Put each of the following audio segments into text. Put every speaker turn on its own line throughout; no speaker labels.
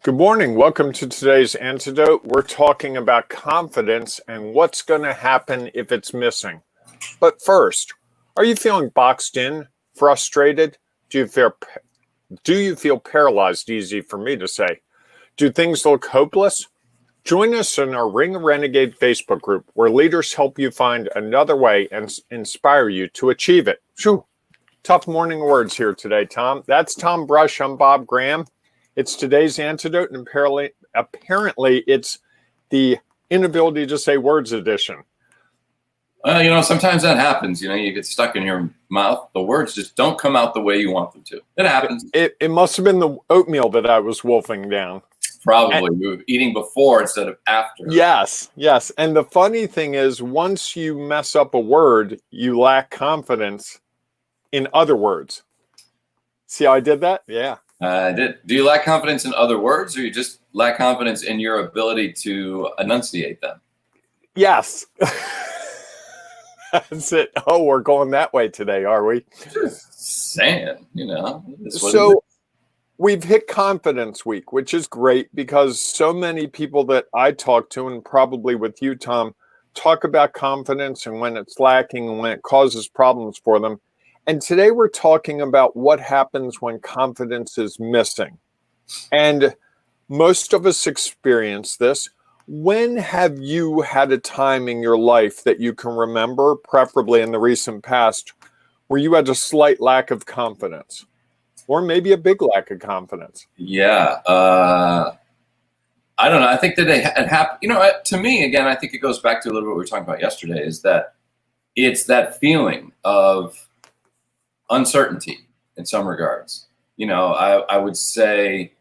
Good morning. Welcome to today's Antidote. We're talking about confidence and what's going to happen if it's missing. But first, are you feeling boxed in, frustrated? Do you feel paralyzed? Easy for me to say. Do things look hopeless? Join us in our Ring a Renegade Facebook group where leaders help you find another way and inspire you to achieve it. Phew. Tough morning words here today, Tom. That's Tom Brush. I'm Bob Graham. It's today's Antidote, and apparently it's the inability to say words edition.
Well, sometimes that happens. You get stuck in your mouth. The words just don't come out the way you want them to. It happens.
It must have been the oatmeal that I was wolfing down.
Probably. You were eating before instead of after.
Yes. And the funny thing is, once you mess up a word, you lack confidence in other words. See how I did that? Yeah.
I did. Do you lack confidence in other words, or you just lack confidence in your ability to enunciate them?
Yes. That's it. Oh, we're going that way today, are we?
Just saying,
So we've hit Confidence Week, which is great because so many people that I talk to, and probably with you, Tom, talk about confidence and when it's lacking and when it causes problems for them. And today we're talking about what happens when confidence is missing. And most of us experience this. When have you had a time in your life that you can remember, preferably in the recent past, where you had a slight lack of confidence? Or maybe a big lack of confidence?
Yeah. I don't know. I think that it happened. To me, again, I think it goes back to a little bit what we were talking about yesterday, is that it's that feeling of uncertainty in some regards. I would say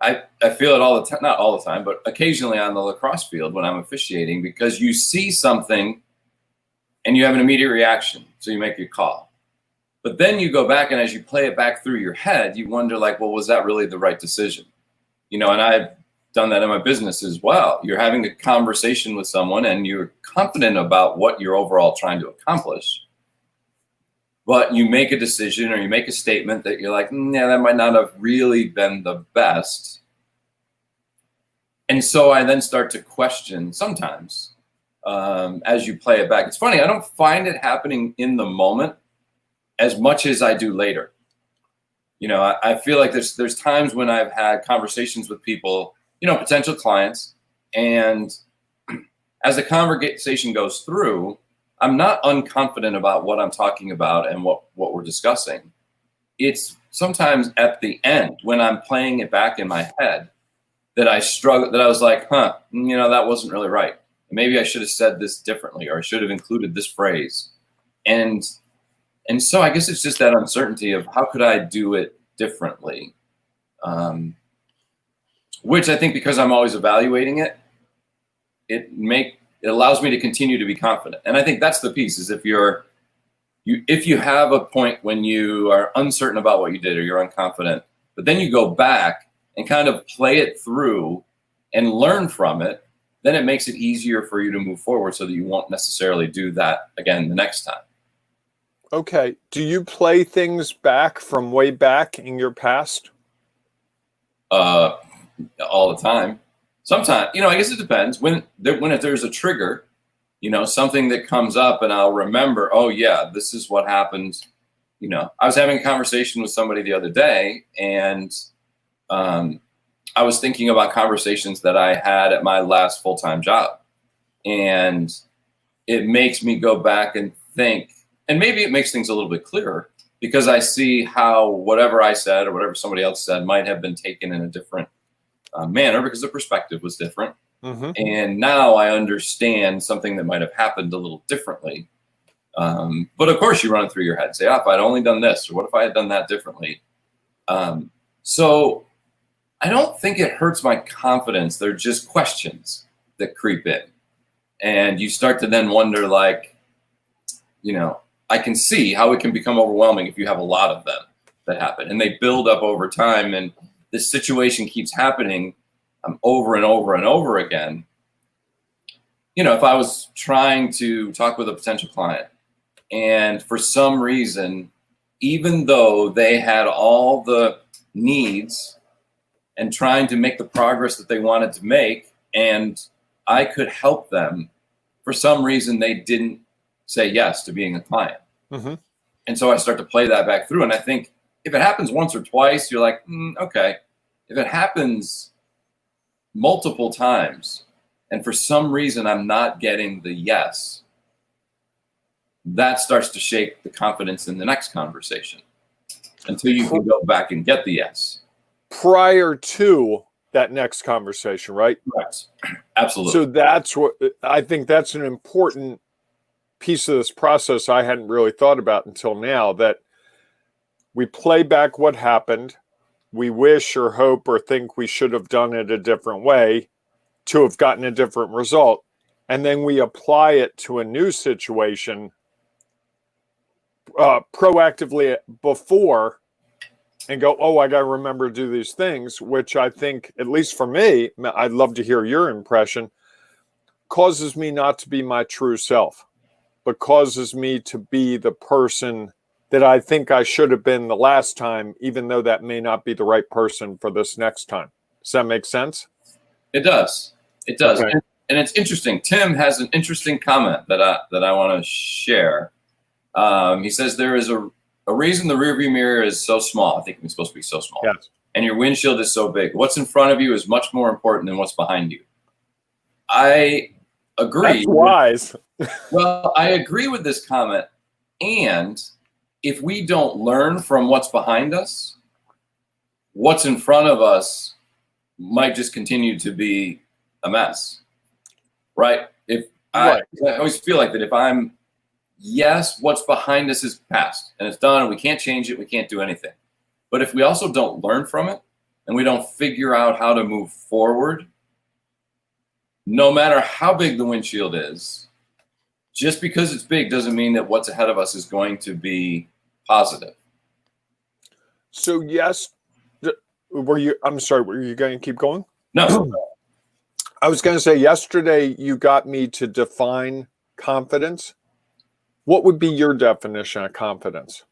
I feel it all the time, not all the time, but occasionally on the lacrosse field when I'm officiating, because you see something and you have an immediate reaction. So you make your call. But then you go back, and as you play it back through your head, you wonder, well, was that really the right decision? And I've done that in my business as well. You're having a conversation with someone and you're confident about what you're overall trying to accomplish. But you make a decision or you make a statement that you're like, yeah, that might not have really been the best. And so I then start to question sometimes as you play it back. It's funny, I don't find it happening in the moment as much as I do later. I feel like there's times when I've had conversations with people, potential clients, and as the conversation goes through, I'm not unconfident about what I'm talking about and what we're discussing. It's sometimes at the end when I'm playing it back in my head that I struggle, that I was like, that wasn't really right. Maybe I should have said this differently, or I should have included this phrase. And so I guess it's just that uncertainty of how could I do it differently? Which I think, because I'm always evaluating it, it allows me to continue to be confident. And I think that's the piece, is if you have a point when you are uncertain about what you did or you're unconfident, but then you go back and kind of play it through and learn from it, then it makes it easier for you to move forward so that you won't necessarily do that again the next time.
Okay. Do you play things back from way back in your past?
All the time. Sometimes, I guess it depends. When there's a trigger, something that comes up, and I'll remember, oh yeah, this is what happened. I was having a conversation with somebody the other day, and I was thinking about conversations that I had at my last full-time job. And it makes me go back and think, and maybe it makes things a little bit clearer, because I see how whatever I said or whatever somebody else said might have been taken in a different manner, because the perspective was different. Mm-hmm. And now I understand something that might have happened a little differently. But of course you run it through your head, say, if I'd only done this, or what if I had done that differently? So I don't think it hurts my confidence. They're just questions that creep in. And you start to then wonder, I can see how it can become overwhelming if you have a lot of them that happen. And they build up over time, and this situation keeps happening over and over and over again. If I was trying to talk with a potential client, and for some reason, even though they had all the needs and trying to make the progress that they wanted to make. And I could help them. For some reason, they didn't say yes to being a client.
Mm-hmm.
And so I start to play that back through. And I think if it happens once or twice, you're like, okay. If it happens multiple times, and for some reason I'm not getting the yes, that starts to shake the confidence in the next conversation until you can go back and get the yes.
Prior to that next conversation, right?
Correct. Absolutely.
So that's what I think that's an important piece of this process I hadn't really thought about until now, that we play back what happened. We wish or hope or think we should have done it a different way to have gotten a different result. And then we apply it to a new situation proactively before and go, oh, I got to remember to do these things, which I think, at least for me, I'd love to hear your impression, causes me not to be my true self, but causes me to be the person that I think I should have been the last time, even though that may not be the right person for this next time. Does that make sense?
It does. It does.
Okay.
And it's interesting. Tim has an interesting comment that I want to share. He says there is a reason the rearview mirror is so small. I think it's supposed to be so small.
Yes.
And your windshield is so big. What's in front of you is much more important than what's behind you. I agree.
That's wise.
Well, I agree with this comment. And if we don't learn from what's behind us, what's in front of us might just continue to be a mess, right? I always feel like that if I'm, yes, what's behind us is past and it's done and we can't change it, we can't do anything. But if we also don't learn from it and we don't figure out how to move forward, no matter how big the windshield is, just because it's big doesn't mean that what's ahead of us is going to be positive.
So yes, I'm sorry, were you going to keep going?
No.
I was going to say, yesterday you got me to define confidence. What would be your definition of confidence?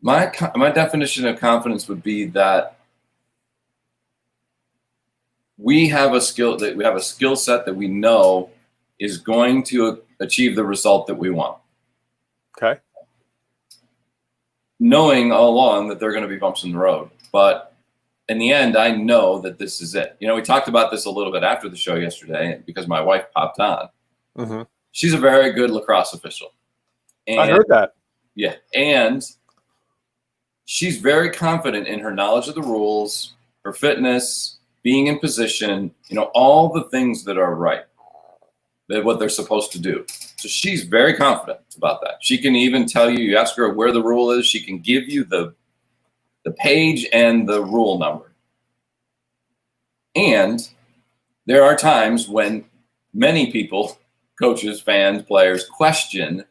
My definition of confidence would be that we have a skill set that we know is going to achieve the result that we want.
Okay.
Knowing all along that there are going to be bumps in the road, but in the end, I know that this is it. You know, we talked about this a little bit after the show yesterday because my wife popped on. Mm-hmm. She's a very good lacrosse official. And,
I heard that.
Yeah, and she's very confident in her knowledge of the rules, her fitness, being in position, you know, all the things that are right, that what they're supposed to do. So she's very confident about that. She can even tell you ask her where the rule is, she can give you the page and the rule number. And there are times when many people, coaches, fans, players, question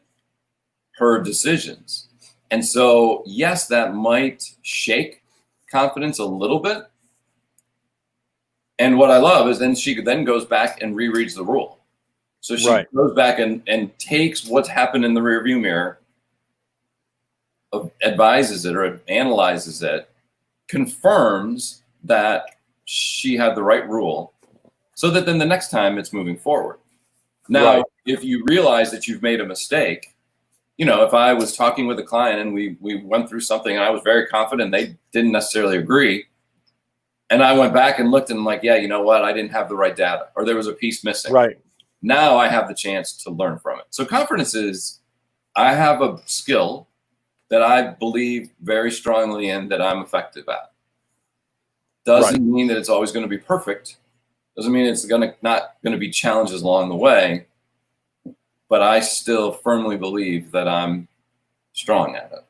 her decisions. And so, yes, that might shake confidence a little bit. And what I love is then she then goes back and rereads the rule. So she goes back and takes what's happened in the rearview mirror, advises it or analyzes it, confirms that she had the right rule, so that then the next time it's moving forward. Now, if you realize that you've made a mistake, you know, if I was talking with a client and we went through something and I was very confident, they didn't necessarily agree, and I went back and looked and I'm like, yeah, you know what, I didn't have the right data, or there was a piece missing. Right. Now I have the chance to learn from it. So confidence is, I have a skill that I believe very strongly in that I'm effective at. Doesn't mean that it's always going to be perfect. Doesn't mean it's not going to be challenges along the way. But I still firmly believe that I'm strong at it.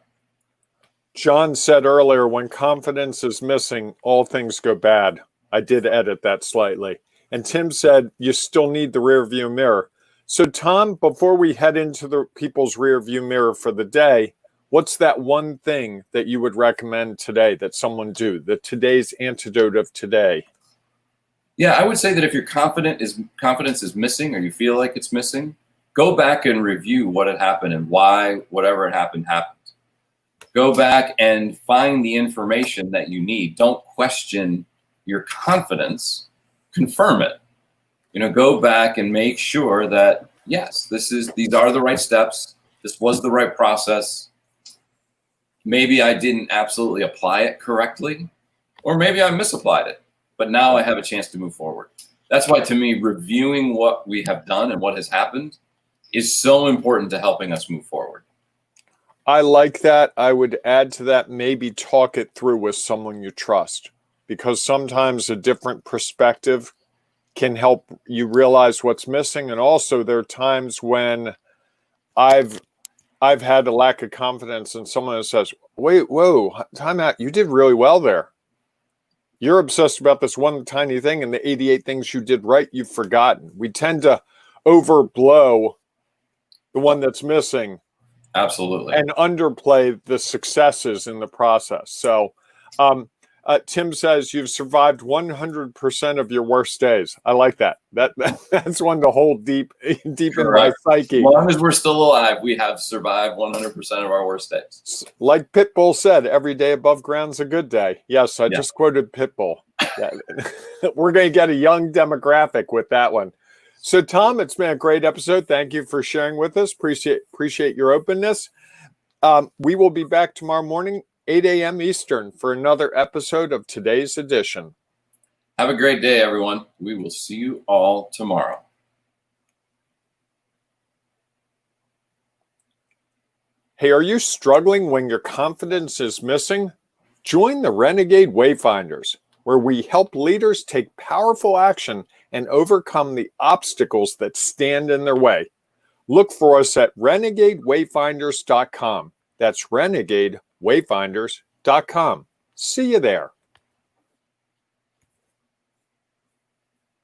John said earlier, when confidence is missing, all things go bad. I did edit that slightly. And Tim said, you still need the rear view mirror. So Tom, before we head into the people's rear view mirror for the day, what's that one thing that you would recommend today that someone do, today's antidote of today? Yeah, I would say that if your confidence is missing, or you feel like it's missing, go back and review what had happened and why whatever had happened. Go back and find the information that you need. Don't question your confidence. Confirm it. Go back and make sure that, yes, these are the right steps. This was the right process. Maybe I didn't absolutely apply it correctly, or maybe I misapplied it, but now I have a chance to move forward. That's why, to me, reviewing what we have done and what has happened is so important to helping us move forward.
I like that. I would add to that, maybe talk it through with someone you trust, because sometimes a different perspective can help you realize what's missing. And also there are times when I've had a lack of confidence and someone says, wait, whoa, time out. You did really well there. You're obsessed about this one tiny thing, and the 88 things you did right, you've forgotten. We tend to overblow the one that's missing.
Absolutely.
And underplay the successes in the process. So Tim says you've survived 100% of your worst days. I like that. That's one to hold deep in my psyche.
As long as we're still alive, we have survived 100% of our worst days.
Like Pitbull said, every day above ground's a good day. Yes, I just quoted Pitbull. Yeah. We're going to get a young demographic with that one. So, Tom, it's been a great episode. Thank you for sharing with us. Appreciate your openness. We will be back tomorrow morning, 8 a.m. Eastern, for another episode of today's edition.
Have a great day, everyone. We will see you all tomorrow.
Hey, are you struggling when your confidence is missing? Join the Renegade Wayfinders, where we help leaders take powerful action and overcome the obstacles that stand in their way. Look for us at renegadewayfinders.com. That's renegadewayfinders.com. See you there.